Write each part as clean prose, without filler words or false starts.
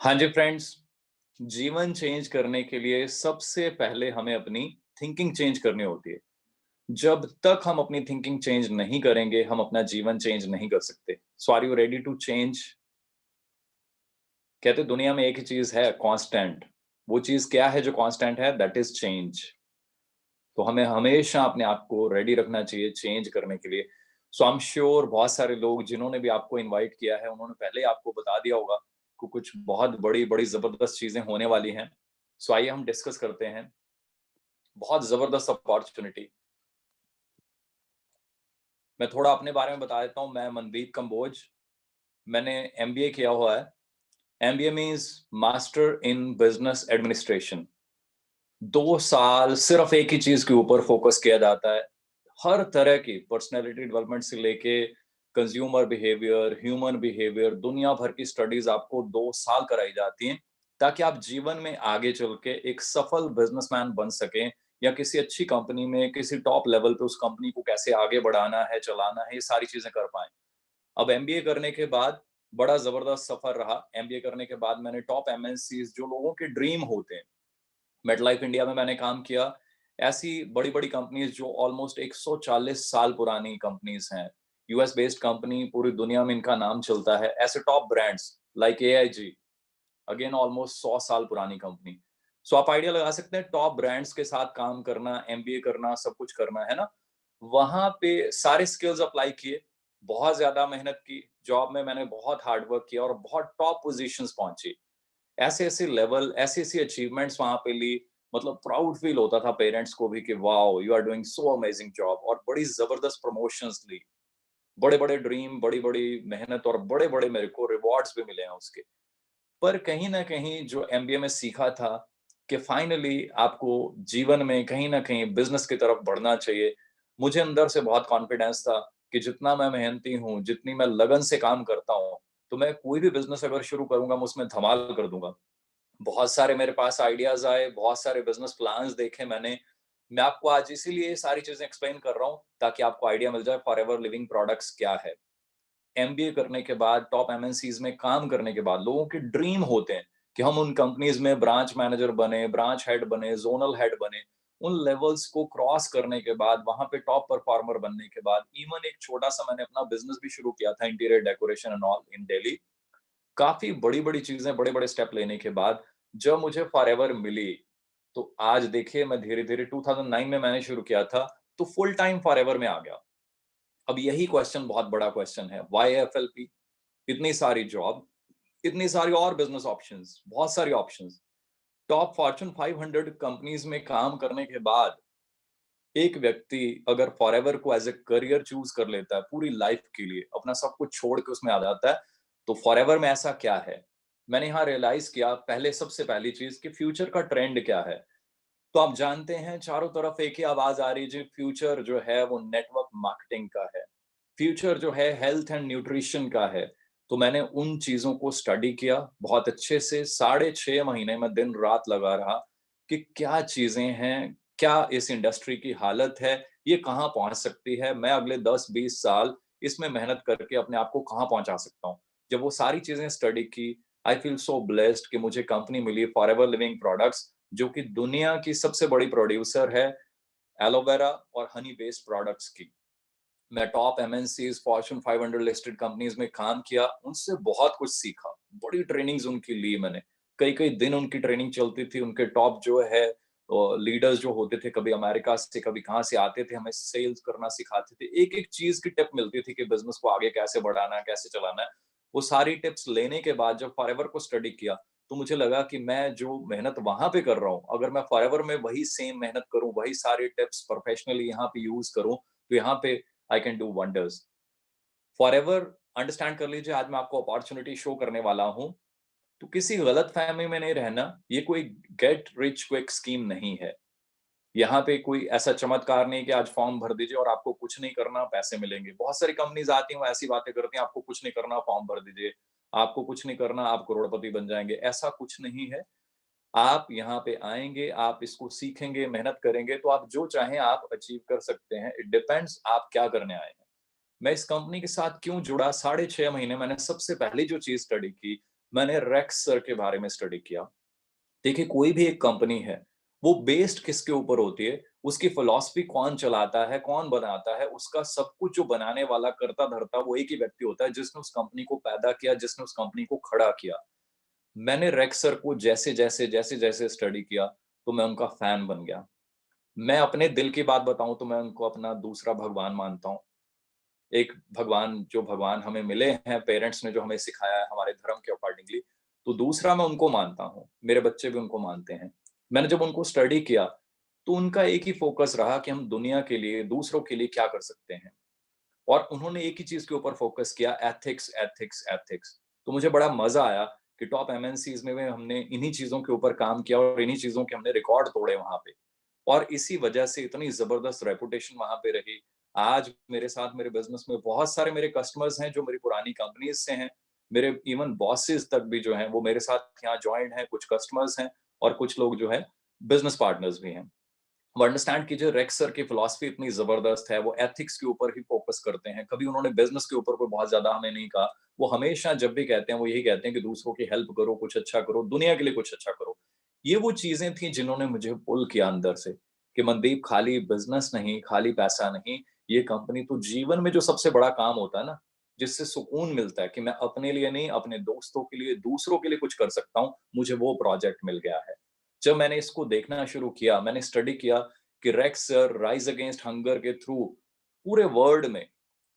हाँ जी फ्रेंड्स, जीवन चेंज करने के लिए सबसे पहले हमें अपनी थिंकिंग चेंज करनी होती है। जब तक हम अपनी थिंकिंग चेंज नहीं करेंगे, हम अपना जीवन चेंज नहीं कर सकते। So are you ready to change? कहते हैं दुनिया में एक ही चीज़ है कांस्टेंट। वो चीज़ क्या है जो कांस्टेंट है? That is change. तो हमें हमेशा अपने आप को रेडी रखना चाहिए चेंज करने के लिए। सो आई एम श्योर बहुत सारे लोग जिन्होंने भी आपको इनवाइट किया है, उन्होंने पहले ही आपको बता दिया होगा कि कुछ बहुत बड़ी-बड़ी ज़बरदस्त चीज़ें होने वाली हैं। सो आइए हम डिस्कस करते हैं। बहुत ज़बरदस्त अपॉर्च्युनिटी। मैं थोड़ा अपने बारे में बता देता हूँ, मैं मनदीप कंबोज, मैंने एमबीए किया हुआ है। MBA means master in business administration. 2 साल सिर्फ़ एक ही चीज़ के ऊपर फ़ोकस किया जाता है। हर तरह की पर्सनैलिटी डेवलपमेंट से लेके कंज़्यूमर बिहेवियर, ह्यूमन बिहेवियर, दुनिया भर की स्टडीज़ आपको 2 साल कराई जाती हैं, ताकि आप जीवन में आगे चल के एक सफल बिज़नेसमैन बन सकें या किसी अच्छी कंपनी में, किसी टॉप लेवल पे उस कंपनी को कैसे आगे बढ़ाना है, चलाना है, ये सारी चीज़ें कर पाएँ। अब एमबीए करने के बाद बड़ा ज़बरदस्त सफ़र रहा। एमबीए करने के बाद मैंने टॉप एमएनसीज़ जो लोगों के ड्रीम होते हैं, मेटलाइफ इंडिया में मैंने काम किया। ऐसी बड़ी-बड़ी कंपनीज़ जो ऑलमोस्ट 140 साल पुरानी कंपनीज़ हैं। यूएस बेस्ड कंपनी, पूरी दुनिया में इनका नाम चलता है। ऐसे top brands like AIG, again almost 100 साल पुरानी कंपनी। सो आप आइडिया लगा सकते हैं टॉप ब्रांड्स के साथ काम करना, एमबीए करना, सब कुछ करना, है ना? वहाँ पे सारे स्किल्स अप्लाई किए, बहुत ज़्यादा मेहनत की, जॉब में मैंने बहुत हार्ड वर्क किया और बहुत टॉप पोज़ीशंस पहुँची। ऐसे-ऐसे लेवल, ऐसी-ऐसी अचीवमेंट्स वहाँ पे ली, मतलब प्राउड फील होता था पेरेंट्स को भी कि wow! You are doing so amazing job, और बड़ी ज़बरदस्त प्रमोशंस ली। बड़े-बड़े ड्रीम, बड़ी-बड़ी मेहनत और बड़े-बड़े मेरे को रिवॉर्ड्स भी मिले हैं उसके। पर कहीं न कहीं जो एमबीए में सीखा था कि फाइनली आपको जीवन में कहीं न कहीं बिज़नेस की तरफ बढ़ना चाहिए। मुझे अंदर से बहुत कॉन्फिडेंस था कि जितना मैं मेहनती हूँ, जितनी मैं लगन से काम करता हूँ, तो मैं कोई भी बिज़नेस अगर शुरू करूँगा, मैं उसमें धमाल कर दूँगा। बहुत सारे मेरे पास आइडियाज़ आए, बहुत सारे बिज़नेस प्लान्स देखे मैंने। मैं आपको आज इसीलिए ये सारी चीज़ें एक्सप्लेन कर रहा हूँ, ताकि आपको आइडिया मिल जाए फॉरएवर लिविंग प्रोडक्ट्स क्या है। एमबीए करने के बाद, टॉप एमएनसीज़ में काम करने के बाद लोगों के ड्रीम होते हैं कि हम उन कंपनीज़ में ब्रांच मैनेजर बने, ब्रांच हेड बने, ज़ोनल हेड बने। उन लेवल्स को क्रॉस करने के बाद, वहाँ पे टॉप परफॉर्मर बनने के बाद, इवन एक छोटा-सा मैंने अपना बिज़नेस भी शुरू किया था, interior decoration and all in Delhi. काफ़ी बड़ी-बड़ी चीज़ें, बड़े-बड़े स्टेप लेने के बाद जब मुझे फॉरएवर मिली, तो आज देखिए मैं धीरे-धीरे 2009 में मैंने शुरू किया था, तो फुल टाइम फॉरएवर में आ गया। अब यही क्वेश्चन बहुत बड़ा क्वेश्चन है, व्हाई एफएलपी? इतनी सारी जॉब, इतनी सारी और बिज़नेस ऑप्शंस, बहुत सारी ऑप्शंस। टॉप फॉर्च्यून 500 कंपनीज़ में काम करने के बाद, एक व्यक्ति अगर फॉरएवर को एज़ अ करियर चूज़ कर लेता है, पूरी लाइफ़ के लिए, अपना सब कुछ छोड़ के उसमें आ जाता है, तो फॉरएवर में ऐसा क्या है? मैंने यहाँ रियलाइज़ किया, पहले सबसे पहली चीज़ कि फ्यूचर का ट्रेंड क्या है? तो आप जानते हैं चारों तरफ एक ही आवाज़ आ रही है जी, फ्यूचर जो है वो नेटवर्क मार्केटिंग का है। फ्यूचर जो है हेल्थ एंड न्यूट्रिशन का है। तो मैंने उन चीज़ों को स्टडी किया बहुत अच्छे से, साढ़े 6 महीने मैं दिन-रात लगा रहा कि क्या चीज़ें हैं, क्या इस इंडस्ट्री की हालत है, ये कहाँ पहुँच सकती है, मैं अगले 10-20 साल इसमें मेहनत करके अपने आप को कहाँ पहुँचा सकता हूँ। जब वो सारी चीज़ें स्टडी की, आई फील सो ब्लेस्ड कि मुझे कंपनी मिली फॉरएवर लिविंग प्रोडक्ट्स, जो कि दुनिया की सबसे बड़ी प्रोड्यूसर है एलोवेरा और हनी बेस्ड प्रोडक्ट्स की। मैं top MNCs, Fortune 500 listed companies में काम किया, उनसे बहुत कुछ सीखा। बड़ी ट्रेनिंग्स उनकी ली मैंने। कई-कई दिन उनकी ट्रेनिंग चलती थी, उनके टॉप जो है लीडर्स जो होते थे, कभी अमेरिका से, कभी कहाँ से आते थे, हमें सेल्स करना सिखाते थे। एक-एक चीज़ की टिप मिलती थी कि बिज़नेस को आगे कैसे बढ़ाना है, कैसे चलाना है। वो सारी टिप्स लेने के बाद जब फॉरएवर को स्टडी किया, तो मुझे लगा कि मैं जो मेहनत वहाँ पे कर रहा हूँ, अगर मैं फॉरएवर में वही सेम मेहनत करूँ, वही सारी टिप्स प्रोफेशनली यहाँ पे यूज़ करूँ, तो यहाँ पे I can do wonders. Forever understand कर लीजिए, आज मैं आपको अपॉर्च्युनिटी शो करने वाला हूँ, तो किसी गलतफ़हमी में नहीं रहना, ये कोई गेट रिच क्विक स्कीम नहीं है। यहाँ पे कोई ऐसा चमत्कार नहीं कि आज फॉर्म भर दीजिए और आपको कुछ नहीं करना, पैसे मिलेंगे। बहुत सारी कंपनीज़ आती हैं, वो ऐसी बातें करती हैं, आपको कुछ नहीं करना, फॉर्म भर दीजिए। आपको कुछ नहीं करना, आप करोड़पति बन जाएँगे, ऐसा कुछ नहीं है। आप यहाँ पे आएँगे, आप इसको सीखेंगे, मेहनत करेंगे, तो आप जो चाहें आप अचीव कर सकते हैं। इट डिपेंड्स आप क्या करने आए हैं। मैं इस कंपनी के साथ क्यों जुड़ा, साढ़े 6 महीने मैंने सबसे पहली जो चीज़ स्टडी की, मैंने रेक्स सर के बारे में स्टडी किया। देखिए, कोई भी एक कंपनी है, वो बेस्ड किसके ऊपर होती है, उसकी फिलॉसफी कौन चलाता है, कौन बनाता है, उसका सब कुछ जो बनाने वाला, करता-धरता वो एक ही व्यक्ति होता है, जिसने उस कंपनी को पैदा किया, जिसने उस कंपनी को खड़ा किया। मैंने रेक्स सर को जैसे-जैसे स्टडी किया, तो मैं उनका फैन बन गया। मैं अपने दिल की बात बताऊँ तो मैं उनको अपना दूसरा भगवान मानता हूँ। एक भगवान जो भगवान हमें मिले हैं, पेरेंट्स ने जो हमें सिखाया है हमारे धर्म के अकॉर्डिंगली, तो दूसरा मैं उनको मानता हूँ। मेरे बच्चे भी उनको मानते हैं। मैंने जब उनको स्टडी किया, तो उनका एक ही फ़ोकस रहा कि हम दुनिया के लिए, दूसरों के लिए क्या कर सकते हैं। और उन्होंने एक ही चीज़ के ऊपर फ़ोकस किया, एथिक्स, एथिक्स, एथिक्स। तो मुझे बड़ा मज़ा आया कि टॉप एमएनसीज़ में भी हमने इन्हीं चीज़ों के ऊपर काम किया और इन्हीं चीज़ों के हमने रिकॉर्ड तोड़े वहाँ पे। और इसी वजह से इतनी ज़बरदस्त रेपुटेशन वहाँ पे रही। आज मेरे साथ मेरे बिज़नेस में बहुत सारे मेरे कस्टमर्स हैं जो मेरी पुरानी कंपनीज़ से हैं। मेरे इवन बॉसेस तक भी जो हैं वो मेरे साथ यहाँ जॉइंड हैं, कुछ कस्टमर्स हैं और कुछ लोग जो हैं बिज़नेस पार्टनर्स भी हैं। अब अंडरस्टैंड कीजिए, रेक्स सर की फिलॉसफी इतनी ज़बरदस्त है, वो एथिक्स के ऊपर ही फ़ोकस करते हैं। कभी उन्होंने बिज़नेस के ऊपर कोई बहुत ज़्यादा हमें नहीं कहा। वो हमेशा जब भी कहते हैं, वो यही कहते हैं कि दूसरों की हेल्प करो, कुछ अच्छा करो, दुनिया के लिए कुछ अच्छा करो। ये वो चीज़ें थी जिन्होंने मुझे पुल किया अंदर से, कि मनदीप, खाली बिज़नेस नहीं, खाली पैसा नहीं, ये कंपनी तो जीवन में जो सबसे बड़ा काम होता है ना, जिससे सुकून मिलता है कि मैं अपने लिए नहीं, अपने दोस्तों के लिए, दूसरों के लिए कुछ कर सकता हूँ, मुझे वो प्रोजेक्ट मिल गया है। जब मैंने इसको देखना शुरू किया, मैंने स्टडी किया कि Rex sir rise against hunger के थ्रू पूरे वर्ल्ड में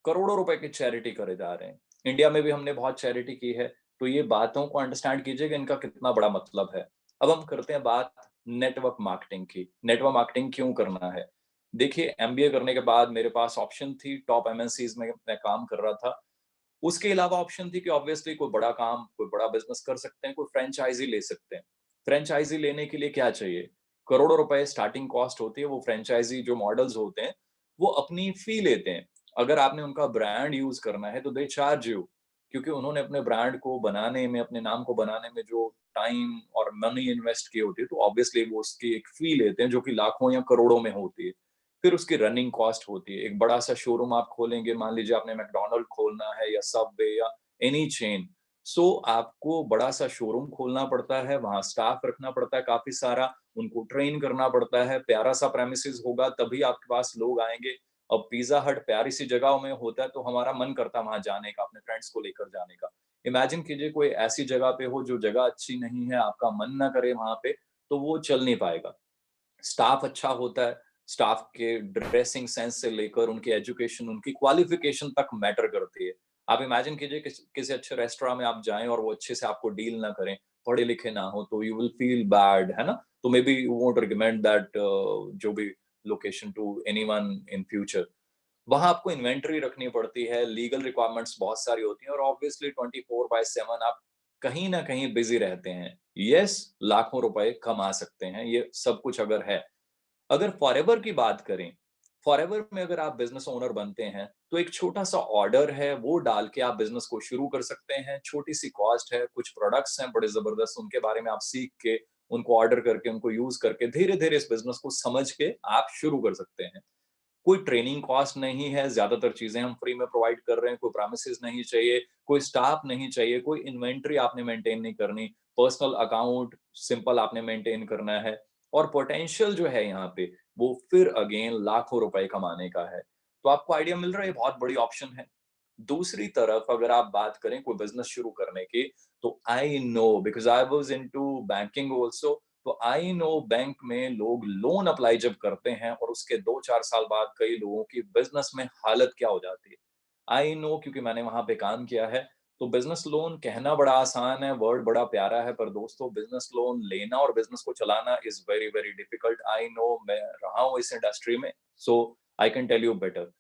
करोड़ों रुपए की चैरिटी करे जा रहे हैं। इंडिया में भी हमने बहुत चैरिटी की है, तो ये बातों को अंडरस्टैंड कीजिए कि इनका कितना बड़ा मतलब है। अब हम करते हैं बात नेटवर्क मार्केटिंग की। नेटवर्क मार्केटिंग क्यों करना है? देखिए, एमबीए करने के बाद मेरे पास ऑप्शन थी, टॉप एमएनसीज़ में मैं काम कर रहा था। उसके अलावा ऑप्शन थी कि ऑब्वियसली कोई बड़ा काम, कोई बड़ा बिज़नेस कर सकते हैं, कोई फ्रैंचाइज़ी ले सकते हैं। फ्रैंचाइज़ी लेने के लिए क्या चाहिए? करोड़ों रुपए स्टार्टिंग कॉस्ट होती है, वो फ्रैंचाइज़ी जो मॉडल्स होते हैं, वो अपनी फ़ी लेते हैं। अगर आपने उनका ब्रांड यूज़ करना है, तो दे चार्ज यू, क्योंकि उन्होंने अपने ब्रांड को बनाने में, अपने नाम को बनाने में जो टाइम और मनी इन्वेस्ट की होती है, तो ऑब्वियसली वो उसकी एक फ़ी लेते हैं, जो कि लाखों या करोड़ों में होती है। फिर उसकी रनिंग कॉस्ट होती है। एक बड़ा-सा शोरूम आप खोलेंगे, मान लीजिए आपने मैकडॉनल्ड खोलना है या सबवे या एनी चेन, सो आपको बड़ा-सा शोरूम खोलना पड़ता है, वहाँ स्टाफ रखना पड़ता है काफ़ी सारा, उनको ट्रेन करना पड़ता है, प्यारा-सा प्रेमिसेस होगा तभी आपके पास लोग आएँगे। अब पिज़्ज़ा हट प्यारी-सी जगह में होता है, तो हमारा मन करता है वहाँ जाने का, अपने फ्रेंड्स को लेकर जाने का। इमेजिन कीजिए कोई ऐसी जगह पे हो जो जगह अच्छी नहीं है, आपका मन ना करे वहाँ पे, तो वो चल नहीं पाएगा। स्टाफ अच्छा होता है, स्टाफ के ड्रेसिंग सेंस से लेकर उनकी एजुकेशन, उनकी क्वालिफ़िकेशन तक मैटर करती है। आप इमेजिन कीजिए किसी अच्छे रेस्टोरेंट में आप जाएँ और वो अच्छे से आपको डील ना करें, पढ़े-लिखे ना हो, तो यू विल फील बैड, है ना? तो maybe you won't recommend that जो भी location to anyone in future. वहाँ आपको इन्वेंटरी रखनी पड़ती है, लीगल रिक्वायरमेंट्स बहुत सारी होती हैं और ऑब्वियसली 24/7 आप कहीं न कहीं बिज़ी रहते हैं। येस, लाखों रुपए कमा सकते हैं, ये सब कुछ अगर है। अगर फॉरएवर की बात करें, फॉरएवर में अगर आप बिज़नेस ओनर बनते हैं, तो एक छोटा-सा ऑर्डर है, वो डाल के आप बिज़नेस को शुरू कर सकते हैं। छोटी-सी कॉस्ट है, कुछ प्रोडक्ट्स हैं बड़े ज़बरदस्त, उनके बारे में आप सीख के, उनको ऑर्डर करके, उनको यूज़ करके, धीरे-धीरे इस बिज़नेस को समझ के आप शुरू कर सकते हैं। कोई ट्रेनिंग कॉस्ट नहीं है, ज़्यादातर चीज़ें हम फ्री में प्रोवाइड कर रहे हैं, कोई प्रेमिसेस नहीं चाहिए, कोई स्टाफ नहीं चाहिए, कोई इन्वेंटरी आपने मेंटेन नहीं करनी, पर्सनल अकाउंट सिंपल आपने मेंटेन करना है और पोटेंशियल जो है यहाँ पे, वो फिर अगेन लाखों रुपए कमाने का है। तो आपको आइडिया मिल रहा है, ये बहुत बड़ी ऑप्शन है। दूसरी तरफ अगर आप बात करें कोई बिज़नेस शुरू करने की, तो I know because I was into banking also, तो आई नो बैंक में लोग लोन अप्लाई जब करते हैं और उसके 2-4 साल बाद कई लोगों की बिज़नेस में हालत क्या हो जाती है। आई नो क्योंकि मैंने वहाँ पे काम किया है, तो बिज़नेस लोन कहना बड़ा आसान है, वर्ड बड़ा प्यारा है, पर दोस्तों बिज़नेस लोन लेना और बिज़नेस को चलाना is very, very difficult. I know, मैं रहा हूँ इस इंडस्ट्री में, so I can tell you better.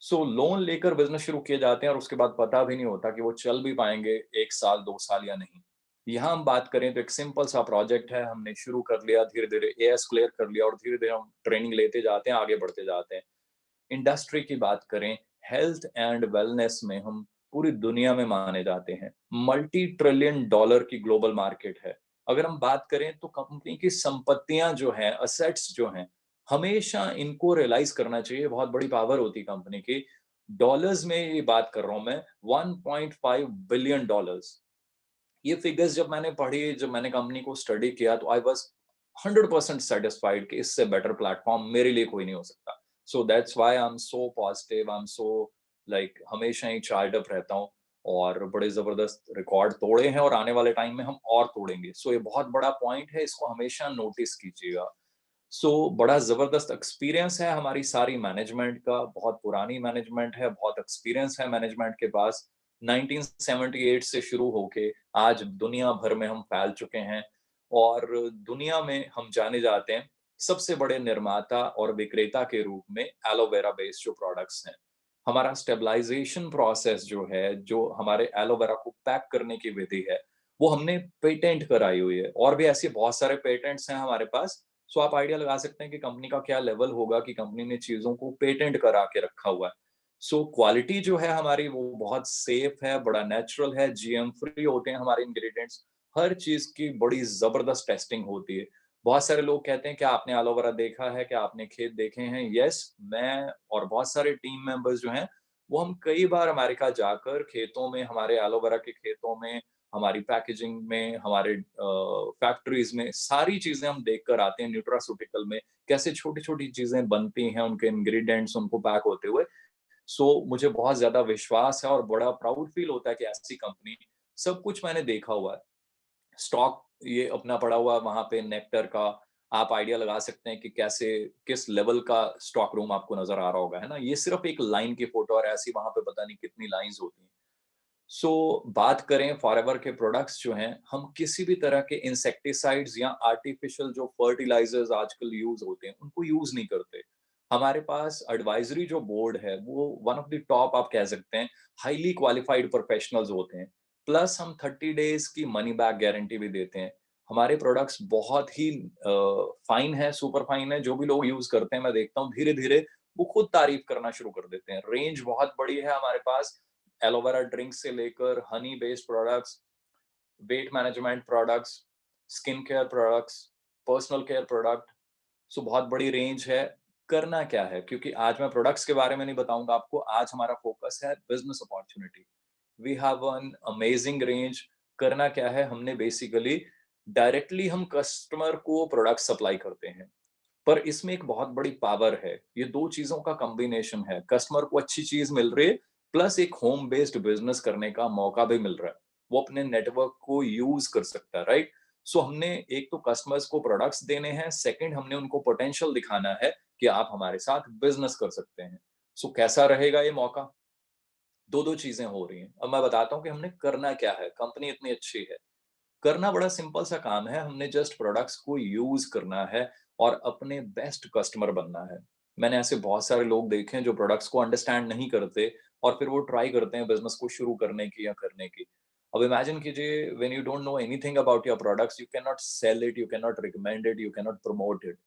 So loan लेकर बिज़नेस शुरू किए जाते हैं और उसके बाद पता भी नहीं होता कि वो चल भी पाएँगे 1 साल, 2 साल या नहीं। यहाँ हम बात करें तो एक सिंपल सा प्रोजेक्ट है, हमने शुरू कर लिया, धीरे-धीरे एएस क्लियर कर लिया और धीरे-धीरे हम ट्रेनिंग लेते जाते हैं, आगे बढ़ते जाते हैं। इंडस्ट्री की बात करें, हेल्थ एंड वेलनेस में हम पूरी दुनिया में माने जाते हैं। मल्टी ट्रिलियन डॉलर की ग्लोबल मार्केट है। अगर हम बात करें तो कंपनी की संपत्तियाँ जो हैं, असेट्स जो हैं, हमेशा इनको रियलाइज़ करना चाहिए, बहुत बड़ी पावर होती है कंपनी की। डॉलर्स में ये बात कर रहा हूँ मैं, $1.5 बिलियन। ये फिगर्स जब मैंने पढ़ी, जब मैंने कंपनी को स्टडी किया, तो आई वाज 100% सेटिस्फाइड कि इससे बेटर प्लेटफॉर्म मेरे लिए कोई नहीं हो सकता। So that's why I am so positive, I am so like हमेशा ही चार्ज अप रहता हूँ और बड़े जबरदस्त रिकॉर्ड तोड़े हैं और आने वाले टाइम में हम और तोड़ेंगे। सो ये बहुत बड़ा पॉइंट है, इसको हमेशा नोटिस कीजिएगा। बड़ा जबरदस्त एक्सपीरियंस है हमारी सारी मैनेजमेंट का, बहुत पुरानी मैनेजमेंट है, बहुत एक्सपीरियंस है मैनेजमेंट के पास। 1978 से शुरू होके आज दुनिया भर में हम फैल चुके हैं और दुनिया में हम जाने जाते हैं सबसे बड़े निर्माता और विक्रेता के रूप में एलोवेरा बेस्ड जो प्रोडक्ट्स हैं। हमारा स्टेबलाइजेशन प्रोसेस जो है, जो हमारे एलोवेरा को पैक करने की विधि है, वो हमने पेटेंट कराई हुई है और भी ऐसे बहुत सारे पेटेंट्स हैं हमारे पास। आप आइडिया लगा सकते हैं कि कंपनी का क्या लेवल होगा कि कंपनी ने चीज़ों को पेटेंट करा के रखा हुआ है। क्वालिटी जो है हमारी वो बहुत सेफ है, बड़ा नेचुरल है, जीएम फ्री होते हैं हमारे इंग्रीडिएंट्स। हर चीज़ की बड़ी ज़बरदस्त टेस्टिंग होती है। बहुत सारे लोग कहते हैं, "क्या आपने एलोवेरा देखा है? क्या आपने खेत देखे हैं?" यस, मैं और बहुत सारे टीम मेंबर्स जो हैं, वो हम कई बार अमेरिका जाकर खेतों में, हमारे एलोवेरा के खेतों में, हमारी पैकेजिंग में, हमारे फैक्ट्रीज़ में, सारी चीज़ें हम देख कर आते हैं न्यूट्रास्यूटिकल में, कैसे छोटी-छोटी चीज़ें बनती हैं, उनके इंग्रीडिएंट्स उनको पैक होते हुए। मुझे बहुत ज़्यादा विश्वास है और बड़ा प्राउड फील होता है कि ऐसी कंपनी, सब कुछ मैंने देखा हुआ है। स्टॉक ये अपना पड़ा हुआ है वहाँ पे नेक्टर का, आप आइडिया लगा सकते हैं कि कैसे किस लेवल का स्टॉक रूम आपको नज़र आ रहा होगा, है ना? ये सिर्फ़ एक लाइन की फ़ोटो और ऐसी वहाँ पे पता नहीं कितनी लाइन्स होती हैं। बात करें फॉरएवर के प्रोडक्ट्स जो हैं, हम किसी भी तरह के इंसेक्टिसाइड्स या आर्टिफिशियल जो फर्टिलाइजर्स आजकल यूज़ होते हैं, उनको यूज़ नहीं करते। हमारे पास एडवाइजरी जो बोर्ड है, वो वन ऑफ द टॉप आप कह सकते हैं, हाइली क्वालिफाइड प्रोफेशनल्स होते हैं। प्लस हम 30 डेज़ की मनी बैक गारंटी भी देते हैं। हमारे प्रोडक्ट्स बहुत ही फाइन है, सुपर फाइन है, जो भी लोग यूज़ करते हैं, मैं देखता हूँ धीरे-धीरे वो खुद तारीफ़ करना शुरू कर देते हैं। रेंज बहुत बड़ी है हमारे पास, एलोवेरा ड्रिंक से लेकर Honey based products, weight management products, skin care products, personal care product. बहुत बड़ी रेंज है। करना क्या है? क्योंकि आज मैं प्रोडक्ट्स के बारे में नहीं बताऊँगा आपको, आज हमारा फोकस है business opportunity. We have an amazing range. करना क्या है? हमने बेसिकली डायरेक्टली हम कस्टमर को प्रोडक्ट सप्लाई करते हैं। पर इसमें एक बहुत बड़ी पावर है। ये 2 चीज़ों का कॉम्बिनेशन है। कस्टमर को अच्छी चीज़ मिल रही है, प्लस एक होम बेस्ड बिज़नेस करने का मौका भी मिल रहा है। वो अपने नेटवर्क को यूज़ कर सकता है, राइट? हमने एक तो कस्टमर्स को प्रोडक्ट्स देने हैं, सेकंड हमने उनको पोटेंशियल दिखाना है कि आप हमारे साथ बिज़नेस कर सकते हैं। कैसा रहेगा ये मौका? 2-2 चीज़ें हो रही हैं। अब मैं बताता हूँ कि हमने करना क्या है, कंपनी इतनी अच्छी है। करना बड़ा सिंपल सा काम है, हमने जस्ट प्रोडक्ट्स को यूज़ करना है और अपने बेस्ट कस्टमर बनना है। मैंने ऐसे बहुत सारे लोग देखे हैं जो प्रोडक्ट्स को अंडरस्टैंड नहीं करते और फिर वो ट्राई करते हैं बिज़नेस को शुरू करने की या करने की। अब इमेजिन कीजिए when you don't know anything about your products, you can not sell it, you can not recommend it, you can not promote it.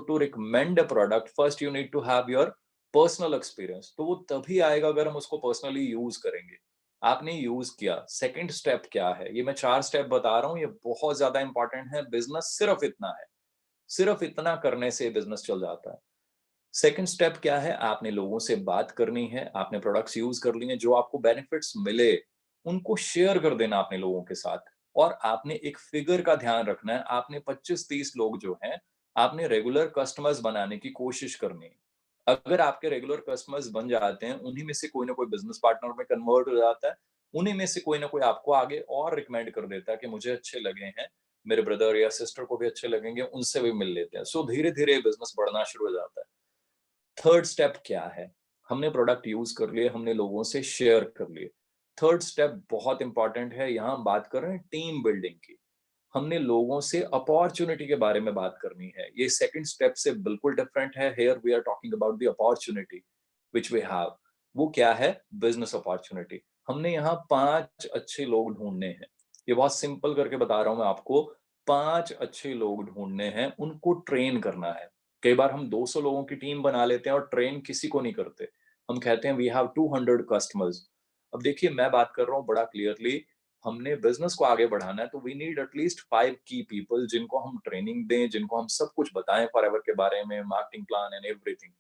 To recommend a product first you need to have your personal experience, तो वो तभी आएगा अगर हम उसको personally use करेंगे। आपने use किया, सेकंड स्टेप क्या है? ये मैं 4 स्टेप बता रहा हूँ, ये बहुत ज़्यादा इम्पोर्टेंट है, बिज़नेस सिर्फ इतना है। सिर्फ इतना करने से बिज़नेस चल जाता है। सेकंड स्टेप क्या है? आपने लोगों से बात करनी है, आपने प्रोडक्ट्स यूज़ कर लिए हैं, जो आपको बेनिफिट्स मिले, उनको शेयर कर देना अपने लोगों के साथ और आपने एक फिगर का ध्यान रखना है, आपने 25-30 लोग जो हैं, आपने रेगुलर कस्टमर्स बनाने की कोशिश करनी है। अगर आपके रेगुलर कस्टमर्स बन जाते हैं, उन्हीं में से कोई ना कोई बिज़नेस पार्टनर में कन्वर्ट हो जाता है, उन्हीं में से कोई ना कोई आपको आगे और रिकमेंड कर देता है कि मुझे अच्छे लगे हैं, मेरे ब्रदर या सिस्टर को भी अच्छे लगेंगे, उनसे भी मिल लेते हैं। धीरे-धीरे बिज़नेस बढ़ना शुरू हो जाता है। थर्ड स्टेप क्या है? हमने प्रोडक्ट यूज़ कर लिए, हमने लोगों से शेयर कर लिए। थर्ड स्टेप बहुत इंपॉर्टेंट है, यहाँ हम बात कर रहे हैं टीम बिल्डिंग की। हमने लोगों से अपॉर्च्युनिटी के बारे में बात करनी है। ये सेकंड स्टेप से बिल्कुल डिफरेंट है। Here we are talking about the opportunity which we have. वो क्या है? Business opportunity. हमने यहाँ 5 अच्छे लोग ढूँढने हैं। ये बहुत सिंपल करके बता रहा हूँ मैं आपको। 5 अच्छे लोग ढूँढने हैं, उनको ट्रेन करना है। कई बार हम 200 लोगों की टीम बना लेते हैं और ट्रेन किसी को नहीं करते। हम कहते हैं वी हैव 200 कस्टमर्स। अब देखिए मैं बात कर रहा हूँ बड़ा क्लियरली, हमने बिज़नेस को आगे बढ़ाना है तो वी नीड एटलीस्ट 5 की पीपल जिनको हम ट्रेनिंग दें, जिनको हम सब कुछ बताएँ फॉरएवर के बारे में, मार्केटिंग प्लान एंड एवरीथिंग,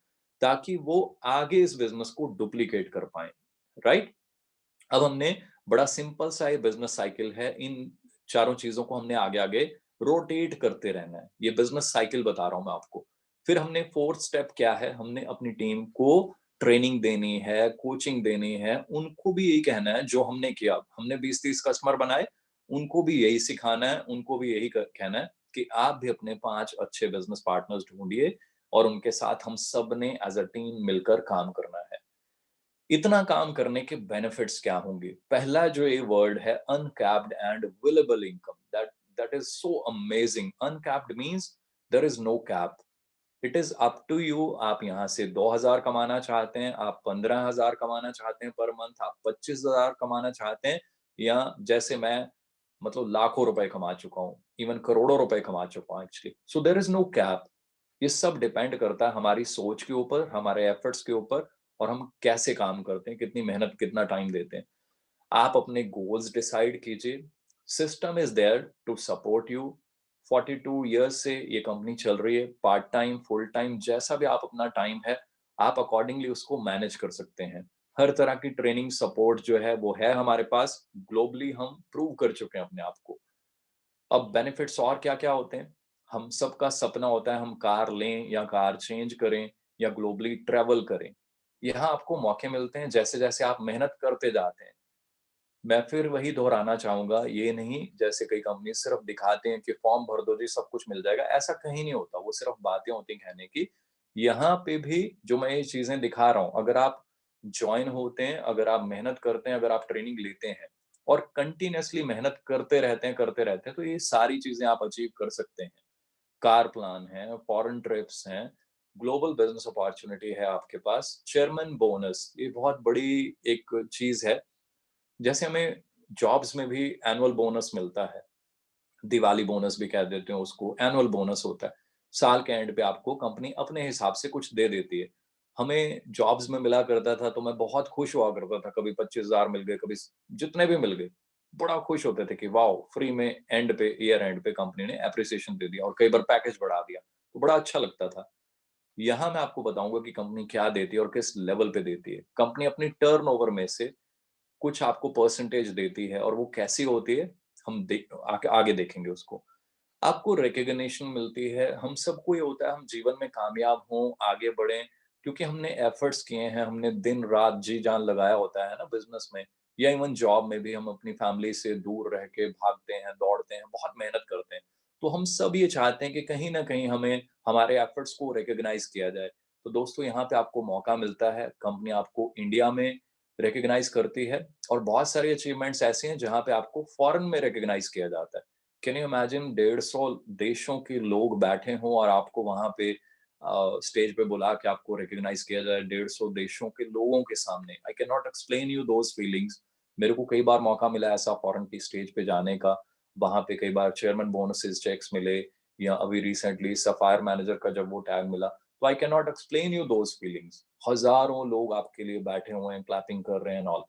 ताकि वो आगे इस बिज़नेस को डुप्लिकेट कर पाएँ, राइट? अब हमने बड़ा सिंपल सा ये बिजनेस साइकिल है। इन चारों चीजों को हमने आगे आगे रोटेट करते रहना है। ये बिजनेस साइकिल बता रहा हूं मैं आपको। फिर हमने फोर्थ स्टेप क्या है, हमने अपनी टीम को ट्रेनिंग देनी है, कोचिंग देनी है। उनको भी यही कहना है जो हमने किया। हमने 20-30 कस्टमर बनाए, उनको भी यही सिखाना है, उनको भी यही कहना है कि आप भी अपने 5 अच्छे बिजनेस पार्टनर्स ढूंढिए और उनके साथ हम सब ने एज अ टीम मिलकर काम करना है। इतना काम करने के बेनिफिट्स क्या होंगे? पहला जो ये वर्ड है, uncapped and variable income, that is so amazing. Uncapped means there is no cap. It is up to you. आप यहाँ से 2,000 कमाना चाहते हैं, आप 15,000 कमाना चाहते हैं पर मंथ, आप 25,000 कमाना चाहते हैं, या जैसे मैं मतलब लाखों रुपए कमा चुका हूँ, इवन करोड़ों रुपए कमा चुका हूँ actually. So there is no cap. ये सब डिपेंड करता है हमारी सोच के ऊपर, हमारे एफर्ट्स के ऊपर, और हम कैसे काम करते हैं, कितनी मेहनत, कितना टाइम देते हैं। आप अपने गोल्स डिसाइड कीजिए। System is there to support you. 42 years से ये कंपनी चल रही है। पार्ट टाइम, फुल टाइम, जैसा भी आप अपना टाइम है, आप अकॉर्डिंगली उसको मैनेज कर सकते हैं। हर तरह की ट्रेनिंग सपोर्ट जो है वो है हमारे पास। ग्लोबली हम प्रूव कर चुके हैं अपने आप को। अब बेनिफिट्स और क्या-क्या होते हैं? हम सबका सपना होता है हम कार लें या कार चेंज करें या ग्लोबली ट्रैवल करें। यहाँ आपको मौके मिलते हैं जैसे-जैसे आप मेहनत करते जाते हैं। मैं फिर वही दोहराना चाहूँगा, ये नहीं जैसे कई कंपनी सिर्फ दिखाते हैं कि फॉर्म भर दो जी सब कुछ मिल जाएगा, ऐसा कहीं नहीं होता, वो सिर्फ बातें होती हैं कहने की। यहाँ पे भी जो मैं ये चीज़ें दिखा रहा हूँ, अगर आप जॉइन होते हैं, अगर आप मेहनत करते हैं, अगर आप ट्रेनिंग लेते हैं और कंटीन्यूअसली मेहनत करते रहते हैं, तो ये सारी चीज़ें आप अचीव कर सकते हैं। कार प्लान है, फॉरेन ट्रिप्स हैं, ग्लोबल बिज़नेस अपॉर्च्युनिटी है आपके पास, चेयरमैन बोनस, ये बहुत बड़ी एक चीज़ है। जैसे हमें जॉब्स में भी एनुअल बोनस मिलता है, दिवाली बोनस भी कह देते हैं उसको, एनुअल बोनस होता है। साल के एंड पे आपको कंपनी अपने हिसाब से कुछ दे देती है। हमें जॉब्स में मिला करता था तो मैं बहुत खुश हुआ करता था, कभी 25,000 मिल गए, कभी जितने भी मिल गए। बड़ा खुश होते थे कि वाओ! फ्री में एंड पे, ईयर एंड पे कंपनी ने एप्रिसिएशन दे दिया और कई बार पैकेज बढ़ा दिया, तो बड़ा अच्छा लगता था। यहाँ मैं आपको बताऊँगा कि कंपनी क्या देती है और किस लेवल पे देती है। कंपनी अपनी टर्नओवर में से कुछ आपको परसेंटेज देती है और वो कैसी होती है, हम आगे आगे देखेंगे उसको। आपको रिकॉग्निशन मिलती है, हम सबको ये होता है हम जीवन में कामयाब हों, आगे बढ़ें, क्योंकि हमने एफर्ट्स किए हैं, हमने दिन-रात जी-जान लगाया होता है ना बिज़नेस में, या इवन जॉब में भी हम अपनी फैमिली से दूर रह के भागते हैं, दौड़ते हैं, बहुत मेहनत करते हैं। तो हम सब ये चाहते हैं कि कहीं न कहीं हमें हमारे एफर्ट्स को रिकॉग्नाइज़ किया जाए। तो दोस्तों यहाँ पे आपको मौका मिलता है, कंपनी आपको इंडिया में रिकॉग्नाइज़ करती है और बहुत सारी अचीवमेंट्स ऐसी हैं जहाँ पे आपको फॉरेन में रिकॉग्नाइज़ किया जाता है। कैन यू इमेजिन 150 देशों के लोग बैठे हों और आपको वहाँ पे स्टेज पे बुला के आपको रिकॉग्नाइज़ किया जाए 150 देशों के लोगों के सामने। I can not explain you those feelings. मेरे को कई बार मौका मिला ऐसा फॉरेन की स्टेज पे जाने का। वहाँ पे कई बार चेयरमैन बोनसेस चेक्स मिले, या अभी रिसेंटली सफायर मैनेजर का जब वो टैग मिला, तो I can not explain you those feelings. हज़ारों लोग आपके लिए बैठे हुए हैं, क्लैपिंग कर रहे हैं एंड ऑल।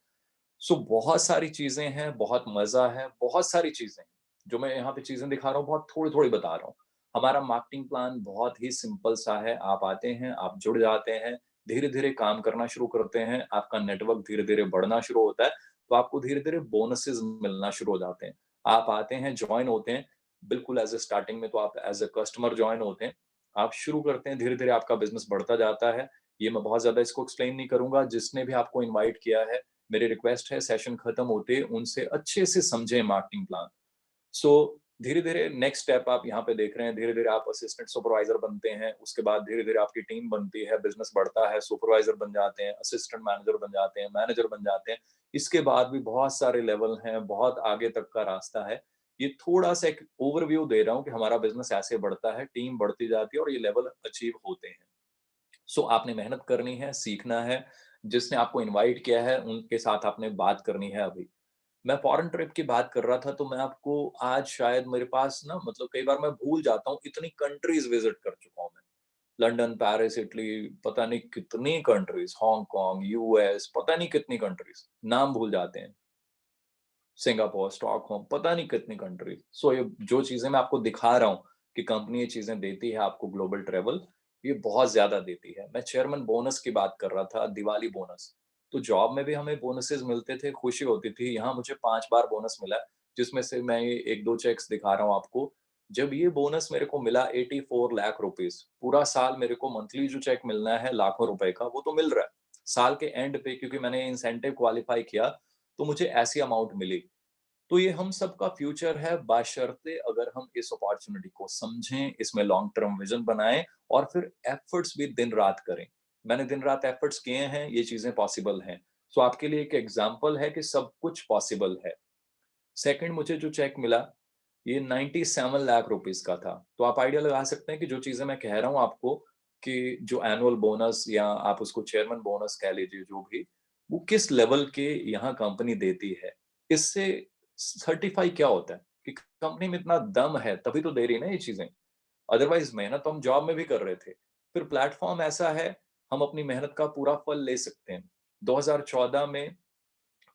सो बहुत सारी चीज़ें हैं, बहुत मज़ा है, बहुत सारी चीज़ें हैं। जो मैं यहाँ पे चीज़ें दिखा रहा हूँ, बहुत थोड़ी-थोड़ी बता रहा हूँ। हमारा मार्केटिंग प्लान बहुत ही सिंपल सा है। आप आते हैं, आप जुड़ जाते हैं, धीरे-धीरे काम करना शुरू करते हैं, आपका नेटवर्क धीरे-धीरे बढ़ना शुरू होता है, तो आपको धीरे-धीरे बोनसेस मिलना शुरू हो जाते हैं। आप आते हैं, जॉइन होते हैं, बिल्कुल एज़ अ स्टार्टिंग में तो आप एज़ अ कस्टमर जॉइन होते हैं। आप शुरू करते हैं, धीरे-धीरे आपका बिज़नेस बढ़ता जाता है। ये मैं बहुत ज़्यादा इसको एक्सप्लेन नहीं करूँगा। जिसने भी आपको इनवाइट किया है, मेरी रिक्वेस्ट है सेशन खत्म होते उनसे अच्छे से समझें मार्केटिंग प्लान। सो धीरे-धीरे नेक्स्ट स्टेप आप यहाँ पे देख रहे हैं, धीरे-धीरे आप असिस्टेंट सुपरवाइज़र बनते हैं, उसके बाद धीरे-धीरे आपकी टीम बनती है, बिज़नेस बढ़ता है, सुपरवाइज़र बन जाते हैं, असिस्टेंट मैनेजर बन जाते हैं, मैनेजर बन जाते हैं। इसके बाद भी बहुत सारे लेवल हैं, बहुत आगे तक का रास्ता है। ये थोड़ा-सा एक ओवरव्यू दे रहा हूँ कि हमारा बिज़नेस ऐसे बढ़ता है, टीम बढ़ती जाती है और ये लेवल अचीव होते हैं। सो आपने मेहनत करनी है, सीखना है, जिसने आपको इनवाइट किया है, उनके साथ आपने बात करनी है अभी। मैं फॉरेन ट्रिप की बात कर रहा था, तो मैं आपको आज शायद मेरे पास ना मतलब कई बार मैं भूल जाता हूँ, इतनी कंट्रीज़ विज़िट कर चुका हूँ मैं। लंदन, पेरिस, इटली, पता नहीं कितनी कंट्रीज़, हांगकांग, यूएस, पता नहीं कितनी कंट्रीज़, नाम भूल जाते हैं। सिंगापुर, स्टॉकहोम, पता नहीं कितनी कंट्रीज़। सो ये जो चीज़ें मैं आपको दिखा रहा हूँ कि कंपनी ये चीज़ें देती है आपको ग्लोबल ट्रैवल, ये बहुत ज़्यादा देती है। मैं चेयरमैन बोनस की बात कर रहा था, दिवाली बोनस। तो जॉब में भी हमें बोनसेस मिलते थे, खुशी होती थी। यहाँ मुझे 5 बार बोनस मिला है, जिसमें से मैं ये 1-2 चेक्स दिखा रहा हूँ आपको। जब ये बोनस मेरे को मिला 84 लाख रुपीस, पूरा साल मेरे को मंथली जो चेक मिलना है लाखों रुपए का, वो तो मिल रहा है। साल के एंड पे क्योंकि मैंने इंसेंटिव क्वालीफाई किया, तो मुझे ऐसी अमाउंट मिली। तो ये हम सबका फ्यूचर है बशर्ते अगर हम इस अपॉर्चुनिटी को समझें, इसमें लॉन्ग टर्म विजन बनाएं और फिर एफर्ट्स भी दिन रात करें। मैंने दिन रात एफर्ट्स किए हैं, ये चीजें पॉसिबल हैं। सो आपके लिए एक एग्जांपल है कि सब कुछ पॉसिबल है। सेकंड, मुझे जो चेक मिला ये 97 लाख रुपीस का था। तो आप आइडिया लगा सकते हैं कि जो चीजें मैं कह रहा हूं आपको कि जो एनुअल बोनस या आप उसको चेयरमैन बोनस कह लीजिए जो भी, वो किस लेवल के यहाँ कंपनी देती है। इससे सर्टिफाई क्या होता है कि कंपनी में इतना दम है, तभी तो दे रही है ना ये चीजें। अदरवाइज मेहनत तो हम जॉब में भी कर रहे थे। फिर प्लेटफॉर्म ऐसा है, हम अपनी मेहनत का पूरा फल ले सकते हैं। 2014 में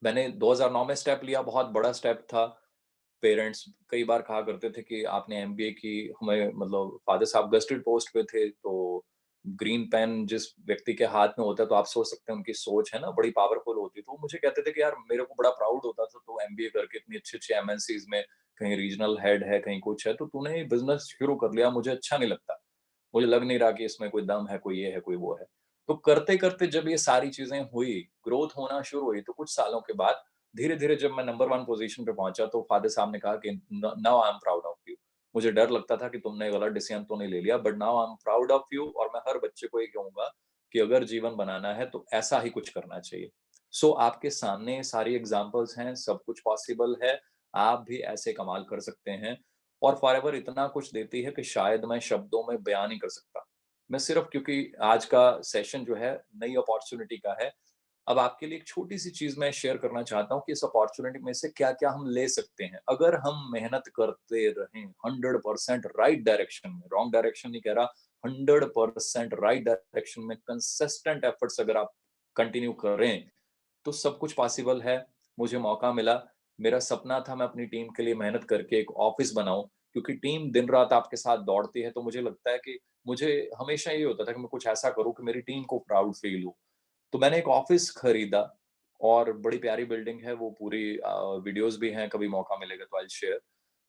मैंने 2009 में स्टेप लिया, बहुत बड़ा स्टेप था। पेरेंट्स कई बार कहा करते थे कि आपने एमबीए की, हमें मतलब फादर साहब गस्टेड पोस्ट पे थे, तो ग्रीन पेन जिस व्यक्ति के हाथ में होता है तो आप सोच सकते हैं उनकी सोच है ना बड़ी पावरफुल होती है। तो वो मुझे कहते थे कि यार मेरे को बड़ा प्राउड होता था, तो एमबीए करके इतनी अच्छी-अच्छी एमएनसीज में कहीं रीजनल हेड है, कहीं कुछ है, तो तूने ये बिज़नेस शुरू कर लिया, मुझे अच्छा नहीं लगता। मुझे लग नहीं रहा कि इसमें कोई दम है, कोई ये है, कोई वो है। तो करते-करते जब ये सारी चीज़ें हुई, ग्रोथ होना शुरू हुई, तो कुछ सालों के बाद धीरे-धीरे जब मैं नंबर 1 पोज़ीशन पे पहुँचा, तो फादर साहब ने कहा कि न now I am proud of you. मुझे डर लगता था कि तुमने गलत डिसीज़न तो नहीं ले लिया, but now I am proud of you, और मैं हर बच्चे को ये कहूँगा कि अगर जीवन बनाना है, तो ऐसा ही कुछ करना चाहिए। सो आपके सामने सारी एग्ज़ाम्पल्स हैं, सब कुछ पॉसिबल है, आप भी ऐसे कमाल कर सकते हैं। और फॉरएवर इतना कुछ देती है कि शायद मैं शब्दों में बयान नहीं कर सकता। मैं सिर्फ क्योंकि आज का सेशन जो है नई अपॉर्च्युनिटी का है, अब आपके लिए एक छोटी-सी चीज़ मैं शेयर करना चाहता हूँ कि इस अपॉर्च्युनिटी में से क्या-क्या हम ले सकते हैं। अगर हम मेहनत करते रहें 100% राइट डायरेक्शन में, रॉन्ग डायरेक्शन नहीं कह रहा, 100% राइट डायरेक्शन में कंसिस्टेंट एफर्ट्स अगर आप कंटिन्यू करें, तो सब कुछ पॉसिबल है। मुझे मौका मिला, मेरा सपना था मैं अपनी टीम के लिए मेहनत करके एक ऑफ़िस बनाऊँ, क्योंकि टीम दिन-रात आपके साथ दौड़ती है, तो मुझे लगता है कि मुझे हमेशा ये होता था कि मैं कुछ ऐसा करूँ कि मेरी टीम को प्राउड फ़ील हो। तो मैंने एक ऑफ़िस खरीदा और बड़ी प्यारी बिल्डिंग है, वो पूरी वीडियोज़ भी हैं, कभी मौका मिलेगा तो I will share.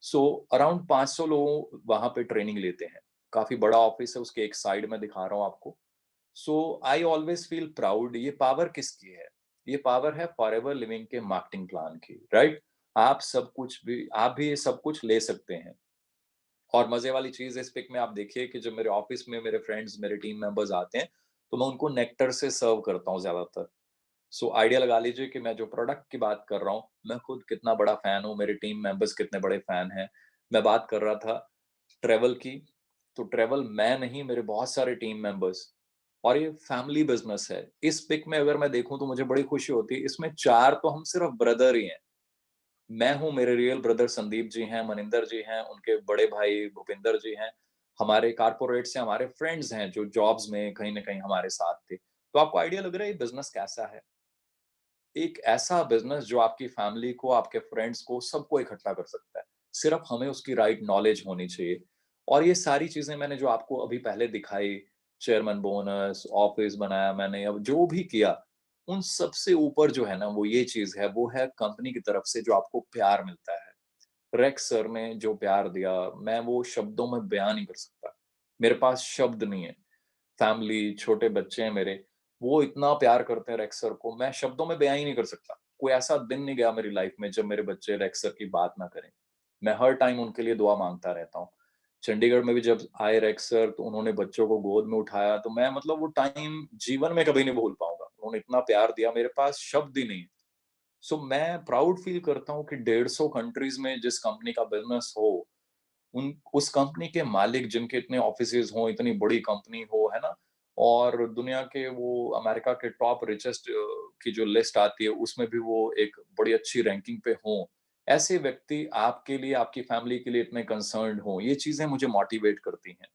So around 500 लोग वहाँ पे ट्रेनिंग लेते हैं। काफ़ी बड़ा ऑफ़िस है, उसके एक साइड मैं दिखा रहा हूँ आपको। सो आई ऑलवेज फील प्राउड। ये पावर किसकी है? ये पावर है फॉरएवर लिविंग के मार्केटिंग प्लान की, राइट? आप भी ये सब कुछ ले सकते हैं। और मजे वाली चीज इस पिक में आप देखिए कि जब मेरे ऑफिस में मेरे फ्रेंड्स, मेरे टीम मेंबर्स आते हैं, तो मैं उनको नेक्टर से सर्व करता हूँ ज्यादातर। सो आइडिया लगा लीजिए कि मैं जो प्रोडक्ट की बात कर रहा हूँ, मैं खुद कितना बड़ा फैन हूँ, मेरे टीम मेंबर्स कितने बड़े फैन हैं। मैं बात कर रहा था ट्रैवल की, तो ट्रैवल मैं नहीं, मेरे बहुत सारे टीम मेंबर्स, और ये फैमिली बिज़नेस है। इस पिक में अगर मैं देखूँ तो मुझे बड़ी खुशी होती है, इसमें 4 तो हम सिर्फ ब्रदर ही हैं। मैं हूँ, मेरे रियल ब्रदर संदीप जी हैं, मनिंदर जी हैं, उनके बड़े भाई भूपिंदर जी हैं, हमारे कॉर्पोरेट से हमारे फ्रेंड्स हैं जो जॉब्स में कहीं न कहीं हमारे साथ थे। तो आपको आइडिया लग रहा है ये बिज़नेस कैसा है? एक ऐसा बिज़नेस जो आपकी फैमिली को, आपके फ्रेंड्स को, सबको इकट्ठा कर सकता है। सिर्फ हमें उसकी राइट नॉलेज होनी चाहिए। और ये सारी चीज़ें मैंने जो आपको अभी पहले दिखाई, चेयरमैन बोनस, ऑफ़िस बनाया मैंने, अब जो भी किया, उन सबसे ऊपर जो है ना, वो ये चीज़ है, वो है कंपनी की तरफ से जो आपको प्यार मिलता है। रेक्स सर ने जो प्यार दिया, मैं वो शब्दों में बयान नहीं कर सकता। मेरे पास शब्द नहीं है। फैमिली, छोटे बच्चे हैं मेरे, वो इतना प्यार करते हैं रेक्स सर को, मैं शब्दों में बयाँ ही नहीं कर सकता। कोई ऐसा दिन नहीं गया मेरी लाइफ़ में जब मेरे बच्चे रेक्स सर की बात ना करें। मैं हर टाइम उनके लिए दुआ माँगता रहता हूँ। चंडीगढ़ में भी जब आए रेक्स सर, तो उन्होंने बच्चों को गोद में उठाया, तो मैं मतलब वो टाइम जीवन में कभी नहीं भूल पाऊँगा। उन्होंने इतना प्यार दिया, मेरे पास शब्द ही नहीं है। सो मैं प्राउड फ़ील करता हूँ कि 150 कंट्रीज़ में जिस कंपनी का बिज़नेस हो, उन उस कंपनी के मालिक जिनके इतने ऑफिसेज़ हों, इतनी बड़ी कंपनी हो, है ना? और दुनिया के वो अमेरिका के टॉप रिचेस्ट की जो लिस्ट आती है, उसमें भी वो एक बड़ी अच्छी रैंकिंग पे हों। ऐसे व्यक्ति आपके लिए, आपकी फैमिली के लिए इतने कंसर्न्ड हों, ये चीज़ें मुझे मोटिवेट करती हैं।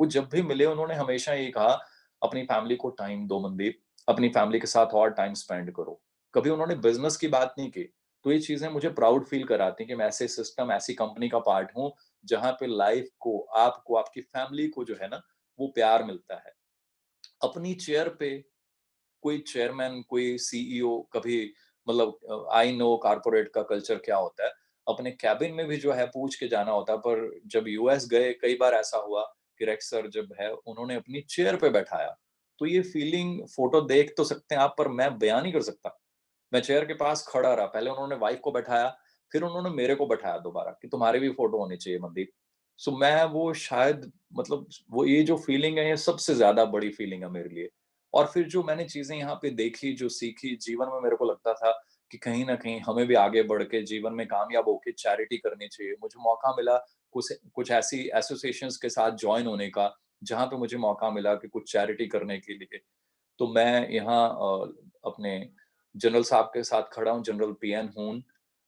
वो जब भी मिले उन्होंने हमेशा यही कहा, अपनी फैमिली को टाइम दो मनदीप, अपनी फैमिली के साथ और टाइम स्पेंड करो। कभी उन्होंने बिज़नेस की बात नहीं की। तो ये चीज़ें मुझे प्राउड फ़ील कराती हैं कि मैं ऐसे सिस्टम, ऐसी कंपनी का पार्ट हूँ, जहाँ पे लाइफ़ को, आपको, आपकी फैमिली को जो है ना, वो प्यार मिलता है। अपनी चेयर पे कोई चेयरमैन, कोई सीईओ कभी मतलब आई नो कॉर्पोरेट का कल्चर क्या होता है, अपने कैबिन में भी जो है पूछ के जाना होता है। पर जब यूएस गए, कई बार ऐसा हुआ कि रेक्स सर जब है उन्होंने अपनी चेयर पे बैठाया। तो ये फीलिंग फोटो देख तो सकते हैं आप, पर मैं बयान नहीं कर सकता। मैं चेयर के पास खड़ा रहा, पहले उन्होंने वाइफ को बैठाया, फिर उन्होंने मेरे को बैठाया दोबारा कि तुम्हारी भी फोटो होनी चाहिए मनदीप। सो मैं वो शायद मतलब वो ये जो फीलिंग है, ये सबसे ज़्यादा बड़ी फीलिंग है मेरे लिए। और फिर जो मैंने चीज़ें यहाँ पे देखी, जो सीखी, जीवन में मेरे को लगता था कि कहीं न कहीं हमें भी आगे बढ़ के जीवन में कामयाब होके चैरिटी करनी चाहिए। मुझे मौका मिला कुछ कुछ ऐसी एसोसिएशंस के साथ जॉइन होने का, जहाँ पे मुझे मौका मिला कि कुछ चैरिटी करने के लिए। तो मैं यहाँ अपने जनरल साहब के साथ खड़ा हूँ, जनरल पीएन हून,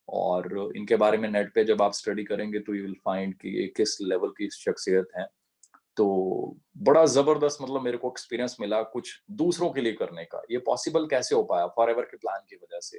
और इनके बारे में नेट पे जब आप स्टडी करेंगे तो यू विल फाइंड कि ये किस लेवल की शख्सियत हैं। तो बड़ा ज़बरदस्त मतलब मेरे को एक्सपीरियंस मिला कुछ दूसरों के लिए करने का। ये पॉसिबल कैसे हो पाया? फॉरएवर के प्लान की वजह से।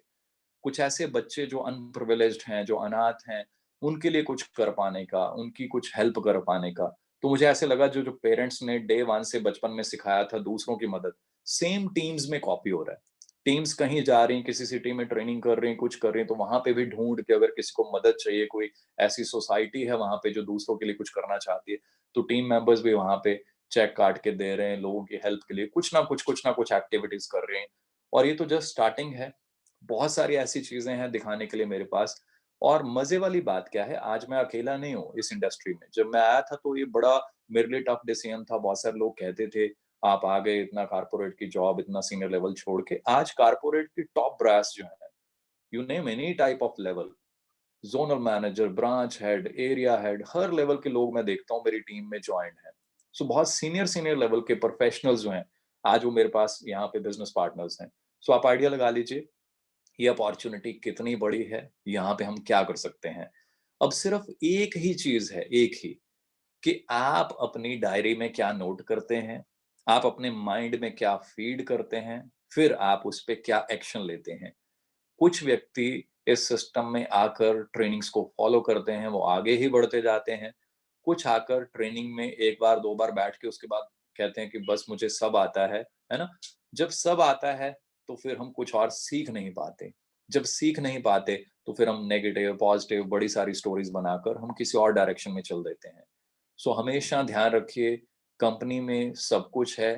कुछ ऐसे बच्चे जो अनप्रिविलेज्ड हैं, जो अनाथ हैं, उनके लिए कुछ कर पाने का, उनकी कुछ हेल्प कर पाने का। तो मुझे ऐसे लगा जो जो पेरेंट्स ने डे 1 से बचपन में सिखाया था दूसरों की मदद, सेम टीम्स में कॉपी हो रहा है। टीम्स कहीं जा रही हैं, किसी सिटी में ट्रेनिंग कर रही हैं, कुछ कर रही हैं, तो वहाँ पे भी ढूँढ के अगर किसी को मदद चाहिए, कोई ऐसी सोसाइटी है वहाँ पे जो दूसरों के लिए कुछ करना चाहती है, तो टीम मेंबर्स भी वहाँ पे चेक काट के दे रहे हैं लोगों की हेल्प के लिए, कुछ ना कुछ एक्टिविटीज़ कर रहे हैं। और ये तो जस्ट स्टार्टिंग है। बहुत सारी ऐसी चीज़ें हैं दिखाने के लिए मेरे पास। और मज़े वाली बात क्या है, आज मैं अकेला नहीं हूँ इस इंडस्ट्री में। जब मैं आया था तो ये बड़ा मेरे लिए टफ डिसीज़न था। बहुत सारे लोग कहते थे, "आप आ गए इतना कॉर्पोरेट की जॉब, इतना सीनियर लेवल छोड़ के।" आज कॉर्पोरेट की टॉप ब्रास जो है, you name any type of level, zonal manager, branch head, area head, her level के लोग मैं देखता हूँ मेरी टीम में जॉइंड हैं। सो बहुत सीनियर लेवल के प्रोफेशनल्स जो हैं, आज वो मेरे पास यहाँ पे बिज़नेस पार्टनर्स हैं। सो आप आइडिया लगा लीजिए ये अपॉर्च्युनिटी कितनी बड़ी है, यहाँ पे हम क्या कर सकते हैं। अब सिर्फ एक ही चीज़ है, एक ही, कि आप अपनी डायरी में क्या नोट करते हैं, आप अपने माइंड में क्या फ़ीड करते हैं, फिर आप उस पे क्या एक्शन लेते हैं। कुछ व्यक्ति इस सिस्टम में आकर ट्रेनिंग्स को फ़ॉलो करते हैं, वो आगे ही बढ़ते जाते हैं। कुछ आकर ट्रेनिंग में 1 बार, 2 बार बैठ के उसके बाद कहते हैं कि बस मुझे सब आता है ना? जब सब आता है, तो फिर हम कुछ और सीख नहीं पाते। जब सीख नहीं पाते, तो फिर हम नेगेटिव, पॉज़िटिव बड़ी सारी स्टोरीज़ बनाकर हम किसी और डायरेक्शन में चल देते हैं। सो हमेशा ध्यान रखिए, कंपनी में सब कुछ है,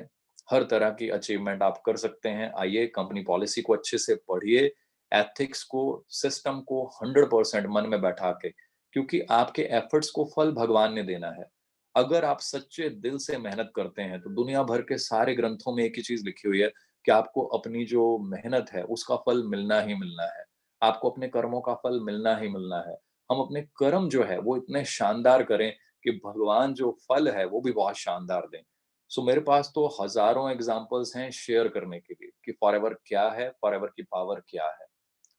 हर तरह की अचीवमेंट आप कर सकते हैं। आइए कंपनी पॉलिसी को अच्छे से पढ़िए, एथिक्स को, सिस्टम को 100% मन में बैठा के, क्योंकि आपके एफर्ट्स को फल भगवान ने देना है। अगर आप सच्चे दिल से मेहनत करते हैं, तो दुनिया भर के सारे ग्रंथों में एक ही चीज़ लिखी हुई है कि आपको अपनी जो मेहनत है, उसका फल मिलना ही मिलना है। आपको अपने कर्मों का फल मिलना ही मिलना है। हम अपने कर्म जो है, वो इतने शानदार करें कि भगवान जो फल है, वो भी बहुत शानदार दें। सो मेरे पास तो हज़ारों एग्ज़ाम्पल्स हैं शेयर करने के लिए कि फॉरएवर क्या है, फॉरएवर की पावर क्या है।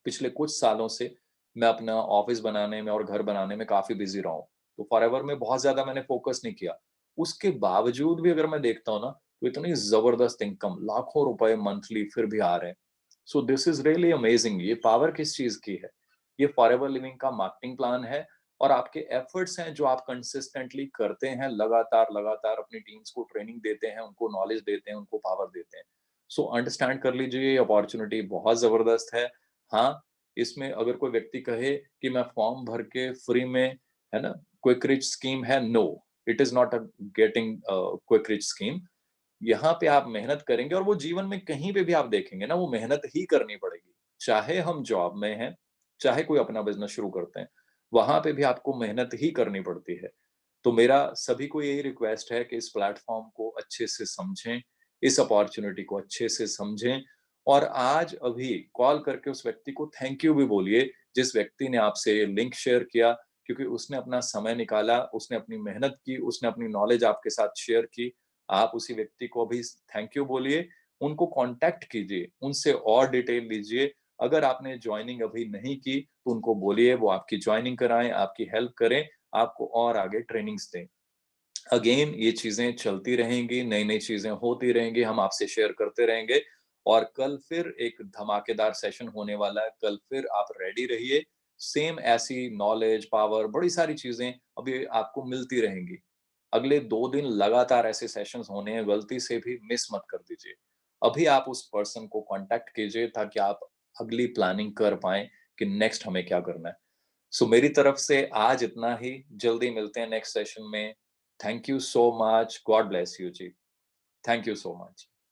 पिछले कुछ सालों से मैं अपना ऑफ़िस बनाने में और घर बनाने में काफ़ी बिज़ी रहा हूँ। तो फॉरएवर में बहुत ज़्यादा मैंने फ़ोकस नहीं किया। उसके बावजूद भी अगर मैं देखता हूँ ना, तो इतनी ज़बरदस्त इनकम, लाखों रुपए मंथली फिर भी आ रहे हैं। So this is really amazing. ये पावर किस चीज़ की है? ये फॉरएवर लिविंग का मार्केटिंग प्लान है और आपके एफर्ट्स हैं जो आप कंसिस्टेंटली करते हैं, लगातार अपनी टीम्स को ट्रेनिंग देते हैं, उनको नॉलेज देते हैं, उनको पावर देते हैं। सो अंडरस्टैंड कर लीजिए ये अपॉर्च्युनिटी बहुत ज़बरदस्त है। हाँ, इसमें अगर कोई व्यक्ति कहे कि मैं फॉर्म भर के फ्री में, है ना, क्विक रिच स्कीम है, no, it is not a getting quick rich scheme. यहाँ पे आप मेहनत करेंगे और वो जीवन में कहीं पे भी आप देखेंगे ना, वो मेहनत ही करनी पड़ेगी। चाहे हम जॉब में हैं, चाहे कोई अपना बिज़नेस शुरू करते हैं, वहाँ पे भी आपको मेहनत ही करनी पड़ती है। तो मेरा सभी को यही रिक्वेस्ट है कि इस प्लेटफ़ॉर्म को अच्छे से समझें, इस अपॉर्च्युनिटी को अच्छे से समझें और आज अभी कॉल करके उस व्यक्ति को थैंक यू भी बोलिए, जिस व्यक्ति ने आपसे ये लिंक शेयर किया, क्योंकि उसने अपना समय निकाला, उसने अपनी मेहनत की, उसने अपनी नॉलेज आपके साथ शेयर की। आप उसी व्यक्ति को अभी थैंक यू बोलिए, उनको कॉन्टैक्ट कीजिए, उनसे और डिटेल लीजिए। अगर आपने जॉइनिंग अभी नहीं की, तो उनको बोलिए वो आपकी जॉइनिंग कराएँ, आपकी हेल्प करें, आपको और आगे ट्रेनिंग्स दें। अगेन ये चीज़ें चलती रहेंगी, नई-नई चीज़ें होती रहेंगी, हम आपसे शेयर करते रहेंगे और कल फिर एक धमाकेदार सेशन होने वाला है, कल फिर आप रेडी रहिए। सेम ऐसी नॉलेज, पावर, बड़ी सारी चीज़ें अभी आपको मिलती रहेंगी। अगले 2 दिन लगातार ऐसे सेशंस होने हैं, गलती से भी मिस मत कर दीजिए। अभी आप उस पर्सन को कांटेक्ट कीजिए ताकि आप अगली प्लानिंग कर पाएं कि नेक्स्ट हमें क्या करना है। सो मेरी तरफ से आज इतना ही, जल्दी मिलते हैं नेक्स्ट सेशन में। Thank you so much, God bless you ji, thank you so much.